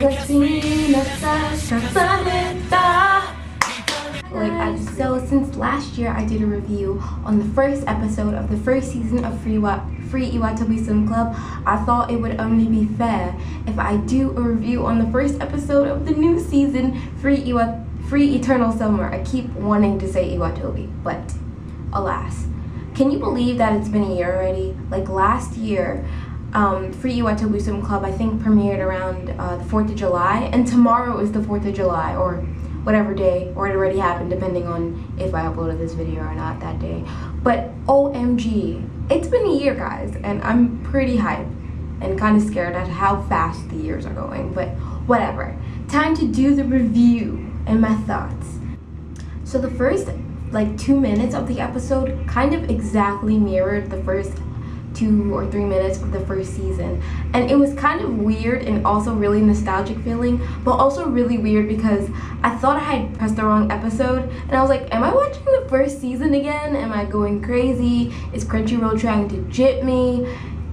So since last year I did a review on the first episode of the first season of Free Iwatobi Swim Club, I thought it would only be fair if I do a review on the first episode of the new season, Free Eternal Summer. I keep wanting to say Iwatobi, but alas. Can you believe that it's been a year already? Like last year, Free Iwatobi Swim Club I think premiered around the 4th of July, and tomorrow is the 4th of July, or whatever day, or it already happened depending on if I uploaded this video or not that day. But OMG, it's been a year, guys, and I'm pretty hyped and kind of scared at how fast the years are going, but whatever. Time to do the review and my thoughts. So the first 2 minutes of the episode kind of exactly mirrored the first 2 or 3 minutes of the first season, and it was kind of weird and also really nostalgic feeling, but also really weird because I thought I had pressed the wrong episode, and I was like, am I watching the first season again? Am I going crazy? Is Crunchyroll trying to jip me?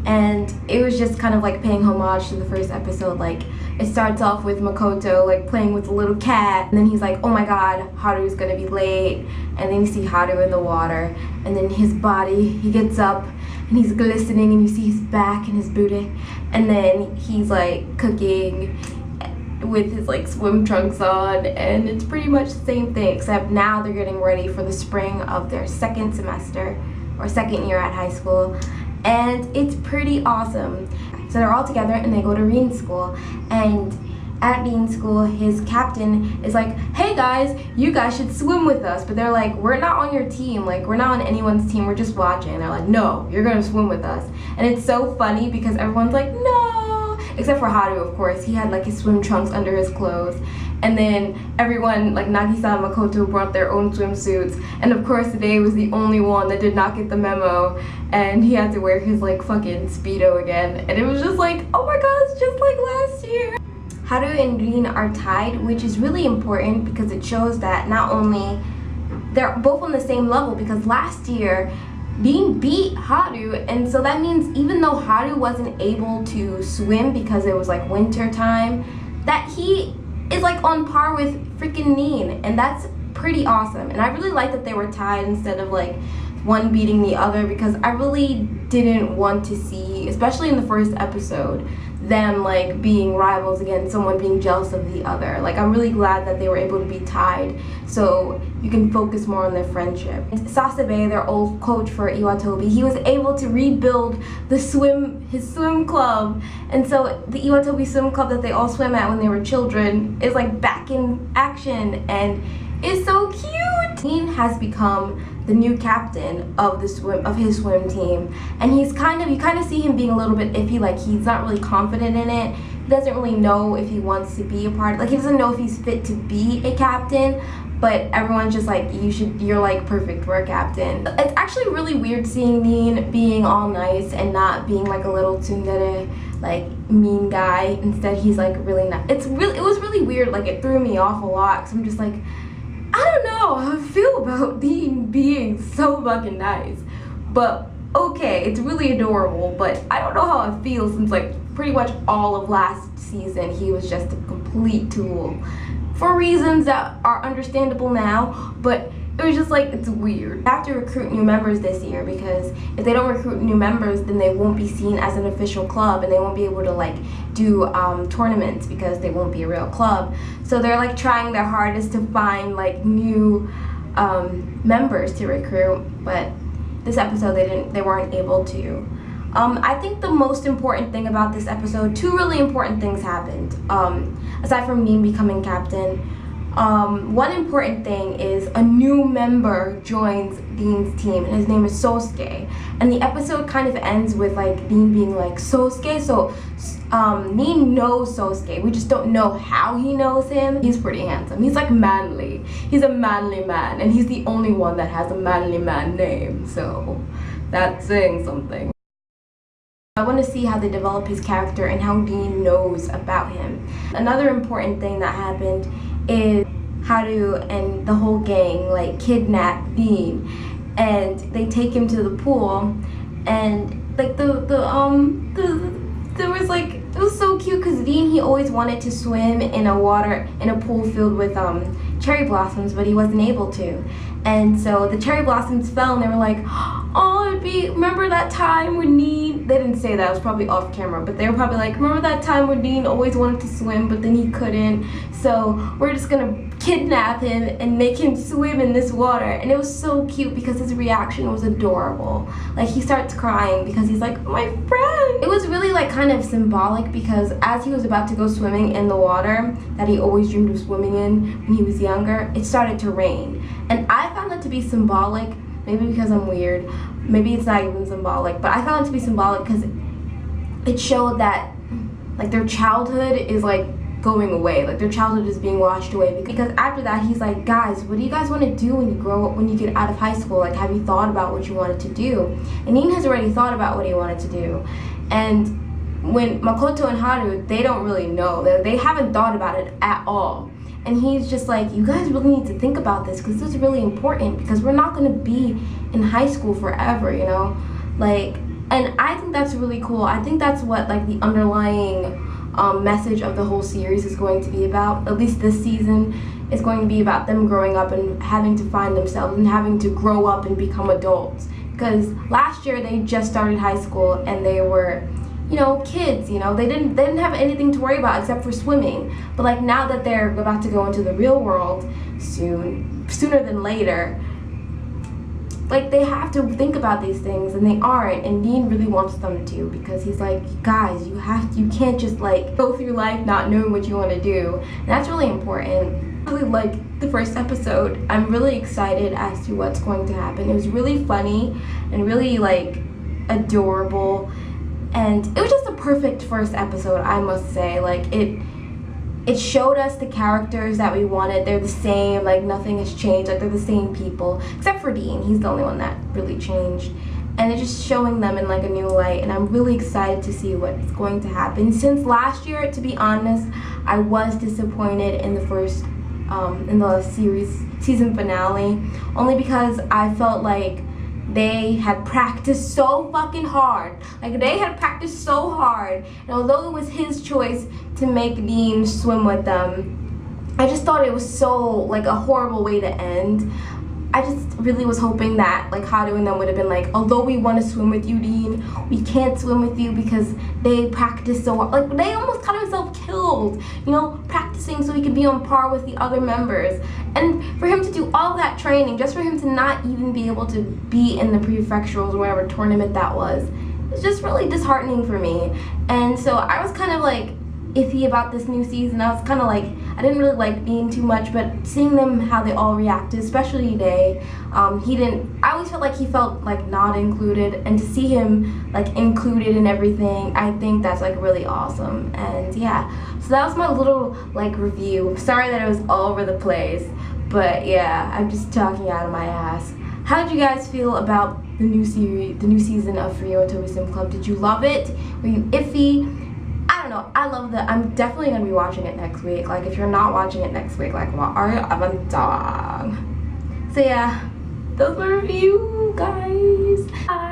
And it was just kind of like paying homage to the first episode. Like, it starts off with Makoto playing with a little cat, and then he's like, oh my god, Haru's gonna be late, and then you see Haru in the water, and then his body, he gets up and he's glistening and you see his back and his booty, and then he's cooking with his swim trunks on, and it's pretty much the same thing, except now they're getting ready for the spring of their second semester or second year at high school, and it's pretty awesome. So they're all together and they go to Reen school, and at Reen school his captain is like, hey guys, you guys should swim with us, but they're like, we're not on your team, we're not on anyone's team, we're just watching. And they're like, no, you're gonna swim with us. And it's so funny because everyone's like, no, except for Haru, of course. He had his swim trunks under his clothes, and then everyone Nagisa and Makoto brought their own swimsuits, and of course today was the only one that did not get the memo, and he had to wear his fucking Speedo again, and it was just like, oh my god, it's just like last year. Haru and Rin are tied, which is really important because it shows that not only they're both on the same level, because last year Rin beat Haru, and so that means even though Haru wasn't able to swim because it was winter time, that he is on par with freaking Rin, and that's pretty awesome. And I really like that they were tied instead of one beating the other, because I really didn't want to see, especially in the first episode, them being rivals again, someone being jealous of the other. I'm really glad that they were able to be tied so you can focus more on their friendship. Sasabe, their old coach for Iwatobi, he was able to rebuild his swim club, and so the Iwatobi swim club that they all swam at when they were children is back in action, and it's so cute. Rin has become the new captain of his swim team, and you kind of see him being a little bit iffy. He's not really confident in it. He doesn't really know if he wants to be a part, he doesn't know if he's fit to be a captain, but everyone's just you're perfect for a captain. It's actually really weird seeing Rin being all nice and not being a little tsundere, mean guy. Instead he's really nice. It was really weird. It threw me off a lot, because I'm just I don't know how I feel about Dean being so fucking nice, but okay, it's really adorable, but I don't know how I feel since pretty much all of last season he was just a complete tool, for reasons that are understandable now, but it was just it's weird. They have to recruit new members this year, because if they don't recruit new members, then they won't be seen as an official club, and they won't be able to do tournaments, because they won't be a real club. So they're trying their hardest to find new members to recruit, but this episode they weren't able to. I think the most important thing about this episode, 2 really important things happened, aside from Rin becoming captain. One important thing is a new member joins Dean's team, and his name is Sosuke, and the episode kind of ends with Dean being Sosuke, so Dean knows Sosuke, we just don't know how he knows him. He's pretty handsome, he's manly, he's a manly man, and he's the only one that has a manly man name, so that's saying something. I want to see how they develop his character and how Dean knows about him. Another important thing that happened is Haru and the whole gang kidnap Dean, and they take him to the pool, and there was It was so cute because Dean, he always wanted to swim in a pool filled with cherry blossoms, but he wasn't able to. And so the cherry blossoms fell, and they were like, oh, remember that time when Dean, they didn't say that, it was probably off camera, but they were probably like, remember that time when Dean always wanted to swim, but then he couldn't, so we're just gonna kidnap him and make him swim in this water. And it was so cute because his reaction was adorable. Like, he starts crying because he's like, my friend. It was really like kind of symbolic because as he was about to go swimming in the water that he always dreamed of swimming in when he was younger, it started to rain. And I found that to be symbolic, maybe because I'm weird, maybe it's not even symbolic, but I found it to be symbolic because it showed that like their childhood is like going away, like their childhood is being washed away. Because after that, he's like, guys, what do you guys want to do when you grow up, when you get out of high school? Like, have you thought about what you wanted to do? And Dean has already thought about what he wanted to do. And when Makoto and Haru, they don't really know, they haven't thought about it at all. And he's just like, you guys really need to think about this because this is really important because we're not going to be in high school forever, you know? Like, and I think that's really cool. I think that's what like the underlying message of the whole series is going to be about. At least this season is going to be about them growing up and having to find themselves and having to grow up and become adults. Because last year they just started high school and they were, you know, kids, you know, they didn't have anything to worry about except for swimming. But like now that they're about to go into the real world sooner than later, like they have to think about these things and they aren't, and Dean really wants them to because he's like, guys, you can't just like go through life not knowing what you want to do. And that's really important. I really like the first episode. I'm really excited as to what's going to happen. It was really funny and really like adorable. And it was just a perfect first episode, I must say. Like, it showed us the characters that we wanted. They're the same, like nothing has changed, like they're the same people. Except for Dean, he's the only one that really changed. And it's just showing them in like a new light, and I'm really excited to see what's going to happen. Since last year, to be honest, I was disappointed in the first, in the season finale, only because I felt like they had practiced so fucking hard. Like, they had practiced so hard. And although it was his choice to make Dean swim with them, I just thought it was so, like, a horrible way to end. I just really was hoping that, like, Haru and them would have been like, although we want to swim with you, Dean, we can't swim with you because they practiced so hard. Like, they almost got himself killed, you know, practicing so he could be on par with the other members. And for him to do all that training, just for him to not even be able to be in the prefecturals or whatever tournament that was, it's just really disheartening for me. And so I was kind of like iffy about this new season. I was kind of like, I didn't really like Dean too much, but seeing them, how they all reacted, especially Day, I always felt like he felt like not included, and to see him like included in everything, I think that's like really awesome. And yeah, so that was my little like review. Sorry that it was all over the place, but yeah, I'm just talking out of my ass. How did you guys feel about the new season of Free Iwatobi Sim Club? Did you love it? Were you iffy? I don't know. I love that. I'm definitely gonna be watching it next week. Like, if you're not watching it next week, like, what are you? I'm a dog. So yeah, those were review, guys. Bye.